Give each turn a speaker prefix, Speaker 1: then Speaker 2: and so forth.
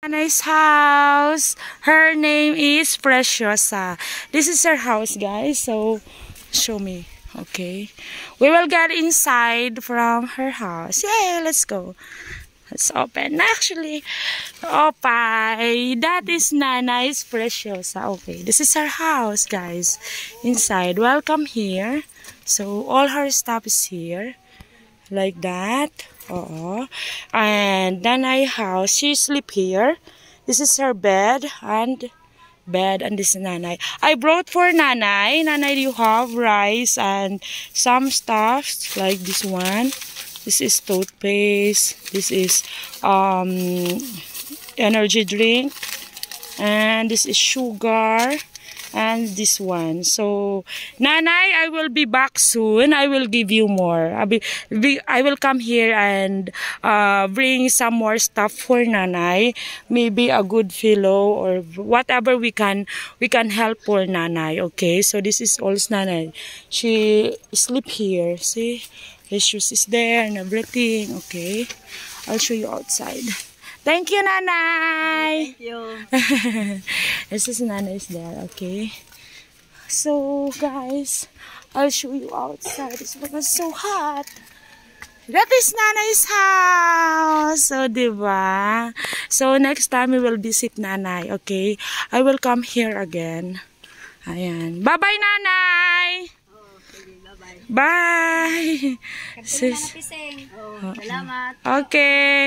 Speaker 1: Nice house. Her name is Preciosa. This is her house, guys. So, show me. Okay. We will get inside from her house. Yay, let's go. Let's open. Actually, that is Nana's Preciosa. Okay, this is her house, guys. Inside. Welcome here. So, all her stuff is here. Like that. And Nanay house, she sleep here. This is her bed and this is Nanay. I brought for Nanay. Nanay, you have rice and some stuff like this one. This is toothpaste. This is energy drink, and this is sugar. And this one. So, Nanay, I will be back soon. I will give you more. I will come here and bring some more stuff for Nanay. Maybe a good pillow or whatever we can help for Nanay. Okay, so this is also Nanay. She sleep here. See, the shoes is there and everything. Okay, I'll show you outside. Thank you, Nanay.
Speaker 2: Thank you.
Speaker 1: This is Nanay's there, okay? So, guys, I'll show you outside. It's because so hot. That is Nanay's house. So, diba? So, next time we will visit Nanay, okay? I will come here again. Ayan. Bye-bye, Nanay!
Speaker 2: Bye-bye.
Speaker 1: Bye!
Speaker 2: Salamat.
Speaker 1: Okay.